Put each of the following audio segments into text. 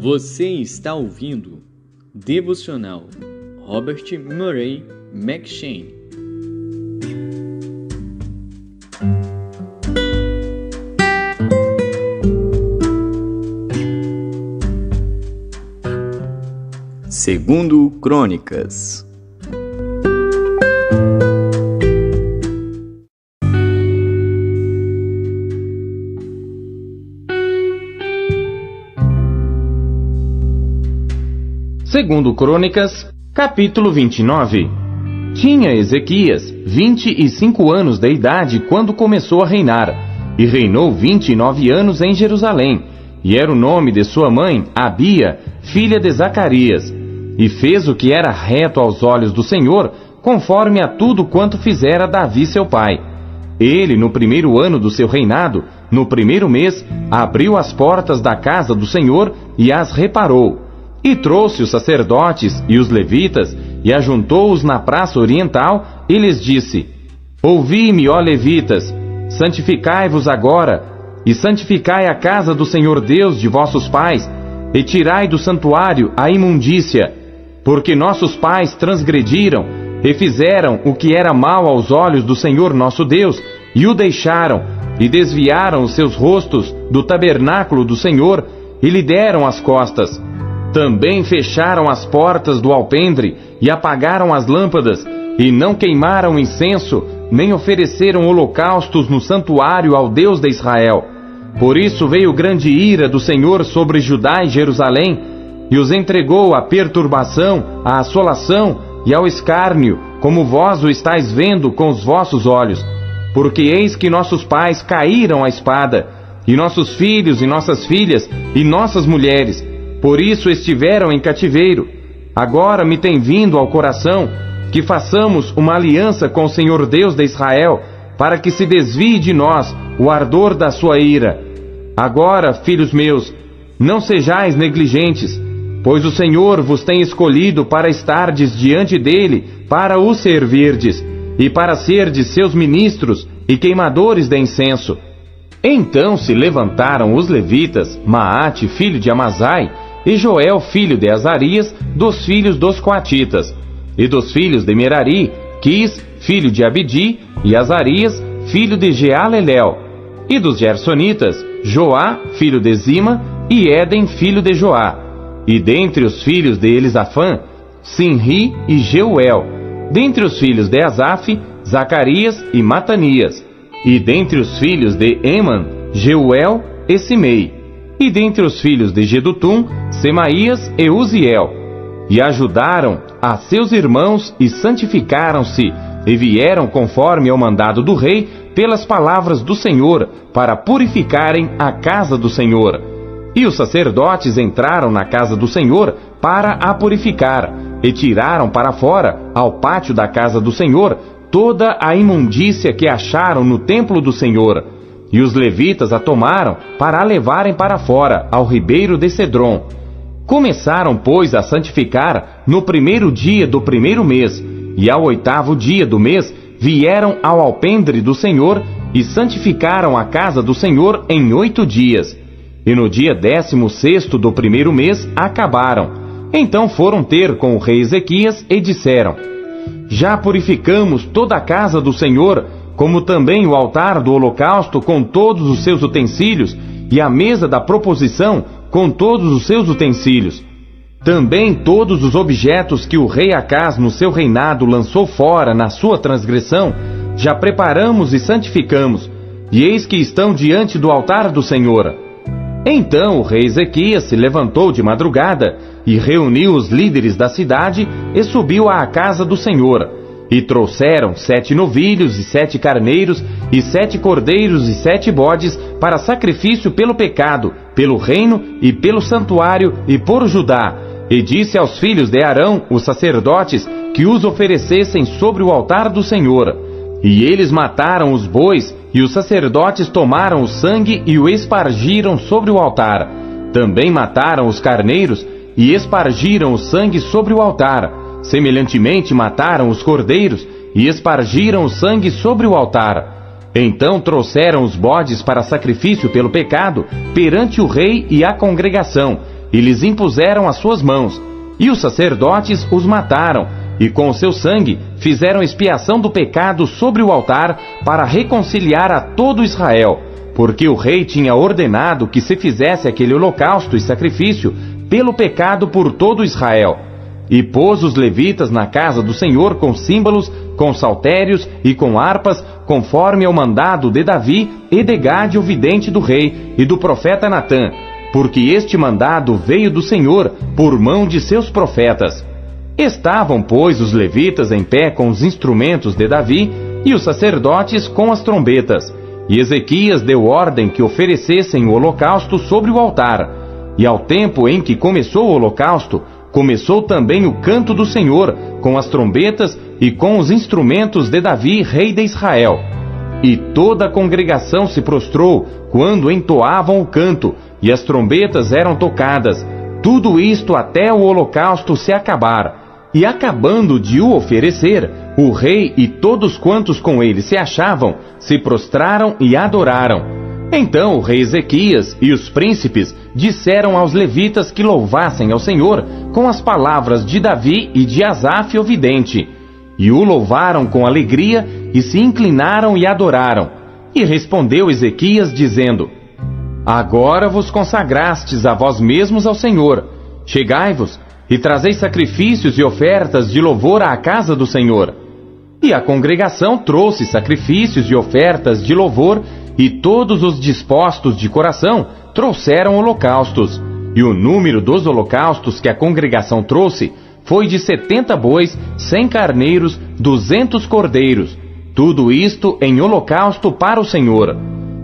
Você está ouvindo Devocional Robert Murray M'Cheyne. Segundo Crônicas. Segundo Crônicas, capítulo 29. Tinha Ezequias 25 anos de idade quando começou a reinar, e reinou 29 anos em Jerusalém, e era o nome de sua mãe, Abia, filha de Zacarias. E fez o que era reto aos olhos do Senhor, conforme a tudo quanto fizera Davi seu pai. Ele, no primeiro ano do seu reinado, no primeiro mês, abriu as portas da casa do Senhor e as reparou. E trouxe os sacerdotes e os levitas, e ajuntou-os na praça oriental, e lhes disse: Ouvi-me, ó levitas, santificai-vos agora, e santificai a casa do Senhor Deus de vossos pais, e tirai do santuário a imundícia, porque nossos pais transgrediram, e fizeram o que era mal aos olhos do Senhor nosso Deus, e o deixaram, e desviaram os seus rostos do tabernáculo do Senhor, e lhe deram as costas. Também fecharam as portas do alpendre, e apagaram as lâmpadas, e não queimaram incenso, nem ofereceram holocaustos no santuário ao Deus de Israel. Por isso veio grande ira do Senhor sobre Judá e Jerusalém, e os entregou à perturbação, à assolação e ao escárnio, como vós o estáis vendo com os vossos olhos. Porque eis que nossos pais caíram à espada, e nossos filhos e nossas filhas, e nossas mulheres, por isso estiveram em cativeiro. Agora me tem vindo ao coração que façamos uma aliança com o Senhor Deus de Israel, para que se desvie de nós o ardor da sua ira. Agora, filhos meus, não sejais negligentes, pois o Senhor vos tem escolhido para estardes diante dele, para o servirdes, e para serdes seus ministros e queimadores de incenso. Então se levantaram os levitas, Maate, filho de Amazai, e Joel, filho de Azarias, dos filhos dos coatitas, e dos filhos de Merari, Quis, filho de Abdi, e Azarias, filho de Jealelel, e dos Gersonitas, Joá, filho de Zima, e Éden, filho de Joá. E dentre os filhos de Elisafã, Sinri e Jeuel. Dentre os filhos de Asaf, Zacarias e Matanias. E dentre os filhos de Eman, Jeuel e Simei. E dentre os filhos de Jedutum, Semaías e Uziel. E ajudaram a seus irmãos e santificaram-se, e vieram conforme ao mandado do rei, pelas palavras do Senhor, para purificarem a casa do Senhor. E os sacerdotes entraram na casa do Senhor para a purificar, e tiraram para fora, ao pátio da casa do Senhor, toda a imundícia que acharam no templo do Senhor. E os levitas a tomaram para a levarem para fora, ao ribeiro de Cedron. Começaram, pois, a santificar no primeiro dia do primeiro mês, e ao 8º dia do mês vieram ao alpendre do Senhor, e santificaram a casa do Senhor em 8 dias. E no dia 16º do primeiro mês acabaram. Então foram ter com o rei Ezequias e disseram: Já purificamos toda a casa do Senhor, como também o altar do holocausto com todos os seus utensílios, e a mesa da proposição com todos os seus utensílios. Também todos os objetos que o rei Acaz no seu reinado lançou fora na sua transgressão, já preparamos e santificamos, e eis que estão diante do altar do Senhor. Então o rei Ezequias se levantou de madrugada, e reuniu os líderes da cidade, e subiu à casa do Senhor. E trouxeram 7 novilhos, e 7 carneiros, e 7 cordeiros, e 7 bodes, para sacrifício pelo pecado, pelo reino, e pelo santuário, e por Judá. E disse aos filhos de Arão, os sacerdotes, que os oferecessem sobre o altar do Senhor. E eles mataram os bois, e os sacerdotes tomaram o sangue e o espargiram sobre o altar. Também mataram os carneiros, e espargiram o sangue sobre o altar. Semelhantemente mataram os cordeiros, e espargiram o sangue sobre o altar. Então trouxeram os bodes para sacrifício pelo pecado, perante o rei e a congregação, e lhes impuseram as suas mãos, e os sacerdotes os mataram, e com o seu sangue fizeram expiação do pecado sobre o altar para reconciliar a todo Israel, porque o rei tinha ordenado que se fizesse aquele holocausto e sacrifício pelo pecado por todo Israel. E pôs os levitas na casa do Senhor com símbolos, com saltérios e com harpas, conforme ao mandado de Davi e de Gade, o vidente do rei, e do profeta Natã, porque este mandado veio do Senhor por mão de seus profetas. Estavam, pois, os levitas em pé com os instrumentos de Davi, e os sacerdotes com as trombetas. E Ezequias deu ordem que oferecessem o holocausto sobre o altar. E ao tempo em que começou o holocausto, começou também o canto do Senhor, com as trombetas e com os instrumentos de Davi, rei de Israel. E toda a congregação se prostrou quando entoavam o canto, e as trombetas eram tocadas. Tudo isto até o holocausto se acabar. E acabando de o oferecer, o rei e todos quantos com ele se achavam, se prostraram e adoraram. Então o rei Ezequias e os príncipes disseram aos levitas que louvassem ao Senhor com as palavras de Davi e de Asaf o vidente. E o louvaram com alegria e se inclinaram e adoraram. E respondeu Ezequias dizendo: Agora vos consagrastes a vós mesmos ao Senhor. Chegai-vos e trazei sacrifícios e ofertas de louvor à casa do Senhor. E a congregação trouxe sacrifícios e ofertas de louvor, e todos os dispostos de coração trouxeram holocaustos. E o número dos holocaustos que a congregação trouxe foi de 70 bois, 100 carneiros, 200 cordeiros. Tudo isto em holocausto para o Senhor.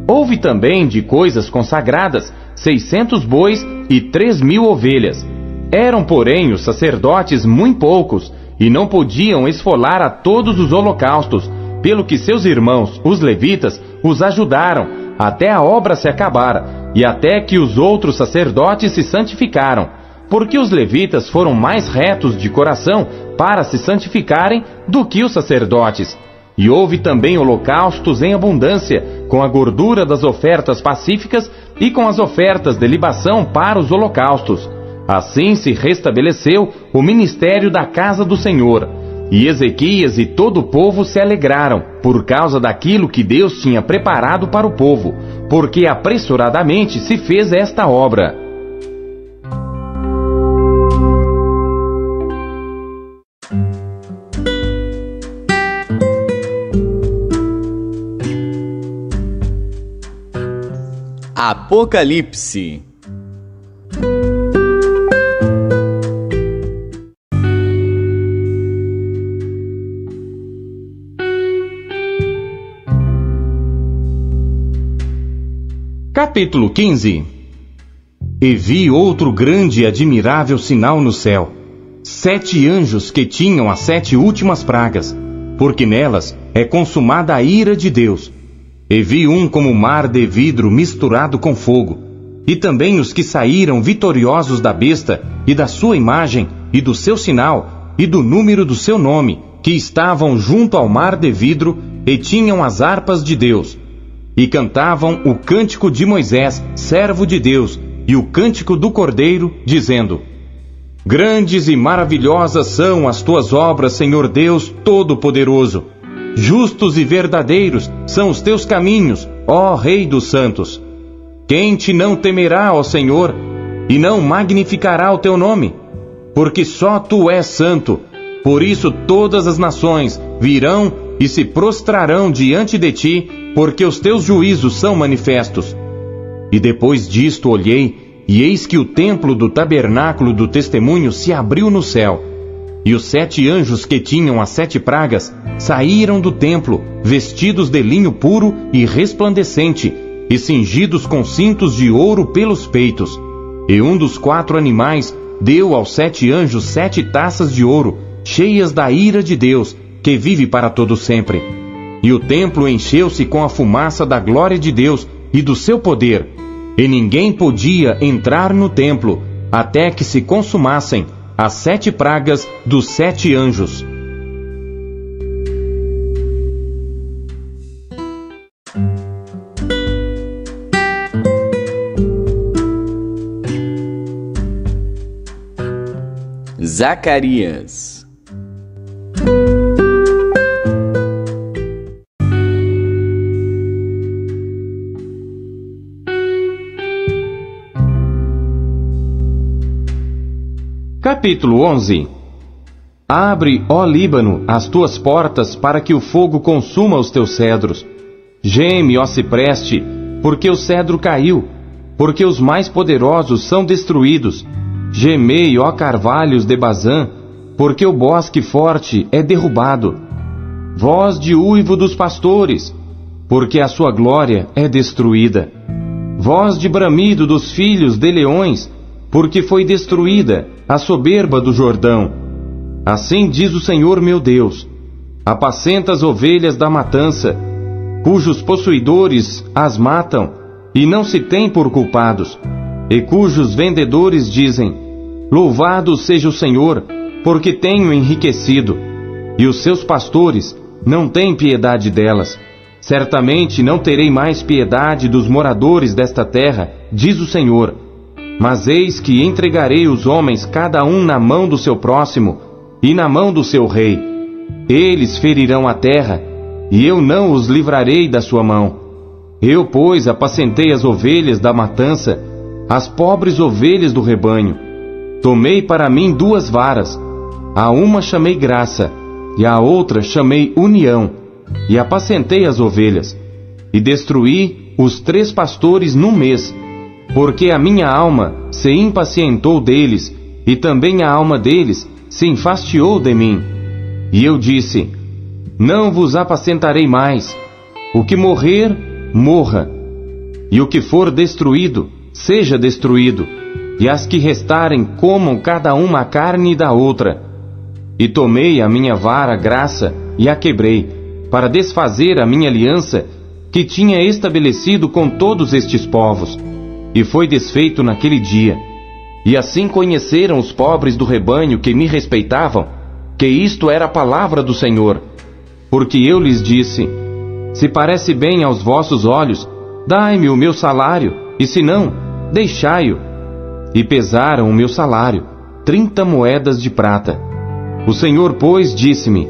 Houve também de coisas consagradas 600 bois e 3.000 ovelhas. Eram, porém, os sacerdotes muito poucos, e não podiam esfolar a todos os holocaustos, pelo que seus irmãos, os levitas, os ajudaram, até a obra se acabar, e até que os outros sacerdotes se santificaram, porque os levitas foram mais retos de coração para se santificarem do que os sacerdotes. E houve também holocaustos em abundância, com a gordura das ofertas pacíficas e com as ofertas de libação para os holocaustos. Assim se restabeleceu o ministério da casa do Senhor. E Ezequias e todo o povo se alegraram, por causa daquilo que Deus tinha preparado para o povo, porque apressuradamente se fez esta obra. Apocalipse. Capítulo 15. E vi outro grande e admirável sinal no céu: 7 anjos que tinham as 7 últimas pragas, porque nelas é consumada a ira de Deus. E vi um como mar de vidro misturado com fogo, e também os que saíram vitoriosos da besta, e da sua imagem, e do seu sinal, e do número do seu nome, que estavam junto ao mar de vidro, e tinham as harpas de Deus. E cantavam o cântico de Moisés, servo de Deus, e o cântico do Cordeiro, dizendo: Grandes e maravilhosas são as tuas obras, Senhor Deus Todo-Poderoso. Justos e verdadeiros são os teus caminhos, ó Rei dos santos. Quem te não temerá, ó Senhor, e não magnificará o teu nome? Porque só tu és santo. Por isso todas as nações virão e se prostrarão diante de ti, porque os teus juízos são manifestos. E depois disto olhei, e eis que o templo do tabernáculo do testemunho se abriu no céu. E os 7 anjos que tinham as 7 pragas saíram do templo, vestidos de linho puro e resplandecente, e cingidos com cintos de ouro pelos peitos. E um dos 4 animais deu aos 7 anjos 7 taças de ouro, cheias da ira de Deus, que vive para todo sempre. E o templo encheu-se com a fumaça da glória de Deus e do seu poder, e ninguém podia entrar no templo, até que se consumassem as 7 pragas dos 7 anjos. Zacarias. Capítulo 11. Abre, ó Líbano, as tuas portas para que o fogo consuma os teus cedros. Geme, ó cipreste, porque o cedro caiu, porque os mais poderosos são destruídos. Gemei, ó carvalhos de Bazã, porque o bosque forte é derrubado. Voz de uivo dos pastores, porque a sua glória é destruída. Voz de bramido dos filhos de leões, porque foi destruída a soberba do Jordão. Assim diz o Senhor meu Deus: apacenta as ovelhas da matança, cujos possuidores as matam e não se têm por culpados, e cujos vendedores dizem: louvado seja o Senhor, porque tenho enriquecido, e os seus pastores não têm piedade delas. Certamente não terei mais piedade dos moradores desta terra, diz o Senhor. Mas eis que entregarei os homens cada um na mão do seu próximo e na mão do seu rei. Eles ferirão a terra, e eu não os livrarei da sua mão. Eu, pois, apacentei as ovelhas da matança, as pobres ovelhas do rebanho. Tomei para mim 2 varas, a uma chamei graça, e a outra chamei união, e apacentei as ovelhas, e destruí os 3 pastores num mês, porque a minha alma se impacientou deles, e também a alma deles se enfastiou de mim. E eu disse: não vos apacentarei mais. O que morrer, morra. E o que for destruído, seja destruído. E as que restarem comam cada uma a carne da outra. E tomei a minha vara graça e a quebrei, para desfazer a minha aliança que tinha estabelecido com todos estes povos. E foi desfeito naquele dia. E assim conheceram os pobres do rebanho que me respeitavam, que isto era a palavra do Senhor. Porque eu lhes disse: se parece bem aos vossos olhos, dai-me o meu salário, e se não, deixai-o. E pesaram o meu salário, 30 moedas de prata. O Senhor, pois, disse-me: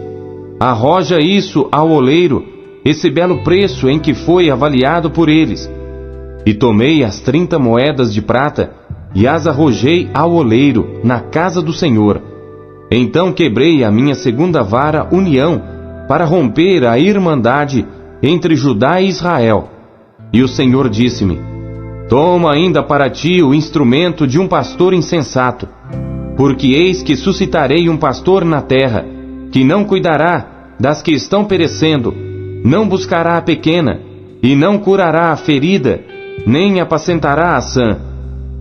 arroja isso ao oleiro, esse belo preço em que foi avaliado por eles. E tomei as 30 moedas de prata, e as arrojei ao oleiro, na casa do Senhor. Então quebrei a minha segunda vara, união, para romper a irmandade entre Judá e Israel. E o Senhor disse-me: toma ainda para ti o instrumento de um pastor insensato, porque eis que suscitarei um pastor na terra, que não cuidará das que estão perecendo, não buscará a pequena, e não curará a ferida, nem apacentará a sã,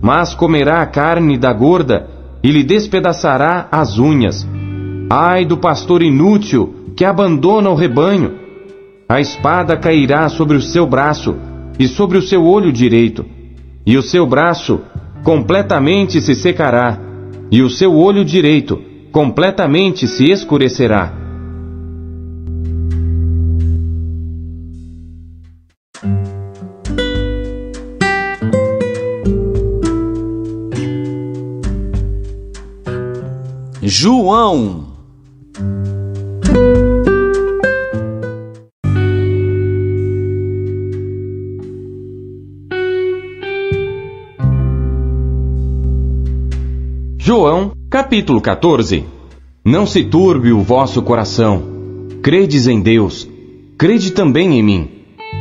mas comerá a carne da gorda, e lhe despedaçará as unhas. Ai do pastor inútil, que abandona o rebanho! A espada cairá sobre o seu braço, e sobre o seu olho direito, e o seu braço completamente se secará, e o seu olho direito completamente se escurecerá. João. João, capítulo 14. Não se turbe o vosso coração. Credes em Deus, crede também em mim.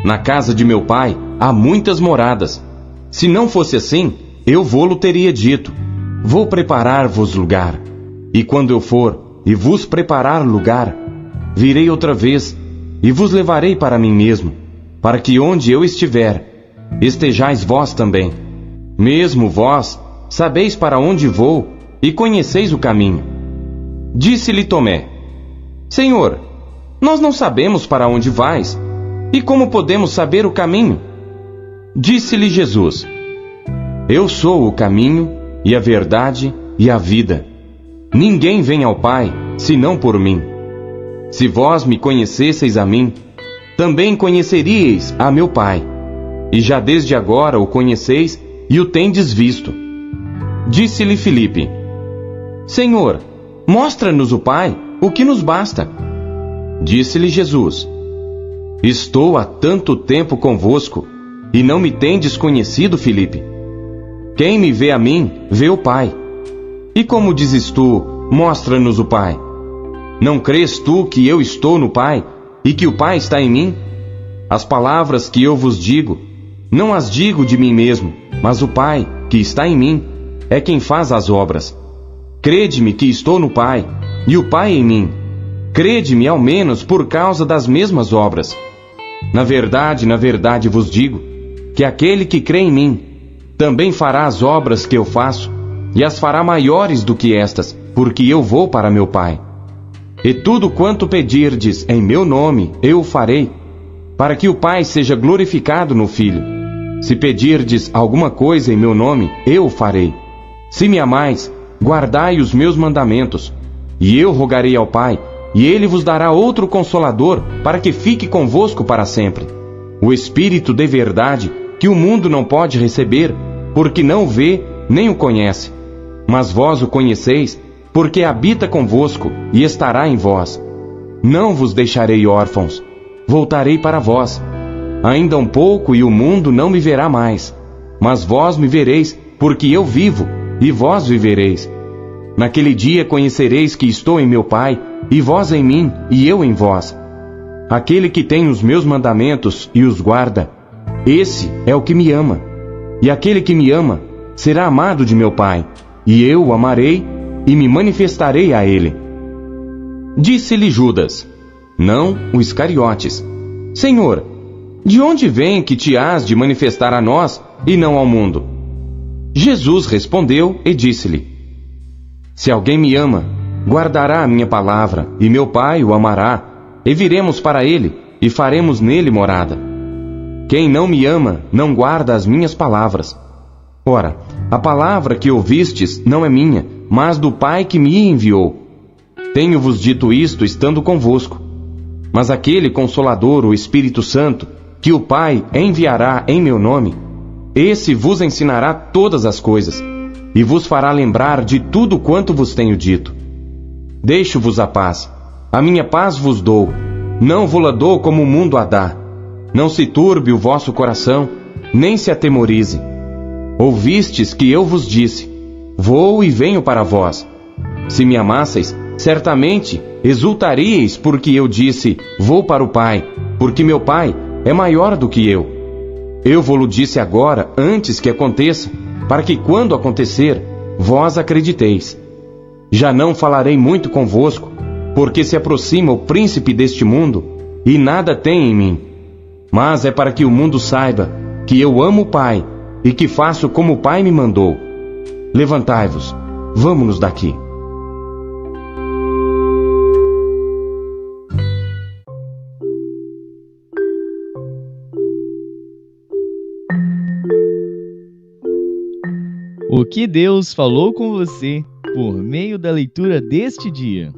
Na casa de meu pai há muitas moradas. Se não fosse assim, eu vô-lo teria dito: vou preparar-vos lugar. E quando eu for e vos preparar lugar, virei outra vez e vos levarei para mim mesmo, para que onde eu estiver, estejais vós também. Mesmo vós sabeis para onde vou e conheceis o caminho. Disse-lhe Tomé: Senhor, nós não sabemos para onde vais, e como podemos saber o caminho? Disse-lhe Jesus: Eu sou o caminho e a verdade e a vida. Ninguém vem ao Pai, senão por mim. Se vós me conhecesseis a mim, também conheceríeis a meu Pai. E já desde agora o conheceis e o tendes visto. Disse-lhe Filipe: Senhor, Mostra-nos o Pai, o que nos basta. Disse-lhe Jesus: Estou há tanto tempo convosco, e não me tendes conhecido, Filipe? Quem me vê a mim, vê o Pai. E como dizes tu, mostra-nos o Pai? Não crês tu que eu estou no Pai, e que o Pai está em mim? As palavras que eu vos digo, não as digo de mim mesmo, mas o Pai, que está em mim, é quem faz as obras. Crede-me que estou no Pai, e o Pai em mim. Crede-me ao menos por causa das mesmas obras. Na verdade vos digo, que aquele que crê em mim, também fará as obras que eu faço, e as fará maiores do que estas, porque eu vou para meu Pai. E tudo quanto pedirdes em meu nome, eu o farei, para que o Pai seja glorificado no Filho. Se pedirdes alguma coisa em meu nome, eu o farei. Se me amais, guardai os meus mandamentos, e eu rogarei ao Pai, e ele vos dará outro Consolador, para que fique convosco para sempre. O Espírito de verdade, que o mundo não pode receber, porque não o vê, nem o conhece. Mas vós o conheceis, porque habita convosco, e estará em vós. Não vos deixarei órfãos, voltarei para vós. Ainda um pouco e o mundo não me verá mais, mas vós me vereis, porque eu vivo, e vós vivereis. Naquele dia conhecereis que estou em meu Pai, e vós em mim, e eu em vós. Aquele que tem os meus mandamentos e os guarda, esse é o que me ama. E aquele que me ama será amado de meu Pai, e eu o amarei e me manifestarei a ele. Disse-lhe Judas, não o Iscariotes: Senhor, de onde vem que te hás de manifestar a nós e não ao mundo? Jesus respondeu e disse-lhe: Se alguém me ama, guardará a minha palavra, e meu Pai o amará, e viremos para ele, e faremos nele morada. Quem não me ama, não guarda as minhas palavras. Ora, a palavra que ouvistes não é minha, mas do Pai que me enviou. Tenho-vos dito isto estando convosco. Mas aquele Consolador, o Espírito Santo, que o Pai enviará em meu nome, esse vos ensinará todas as coisas, e vos fará lembrar de tudo quanto vos tenho dito. Deixo-vos a paz, a minha paz vos dou, não vo-la dou como o mundo a dá. Não se turbe o vosso coração, nem se atemorize. Ouvistes que eu vos disse: Vou e venho para vós. Se me amasseis, certamente exultaríeis porque eu disse: Vou para o Pai, porque meu Pai é maior do que eu. Eu vou-lo disse agora, antes que aconteça, para que quando acontecer, vós acrediteis. Já não falarei muito convosco, porque se aproxima o príncipe deste mundo, e nada tem em mim. Mas é para que o mundo saiba que eu amo o Pai, e que faço como o Pai me mandou. Levantai-vos, vamos-nos daqui. O que Deus falou com você por meio da leitura deste dia?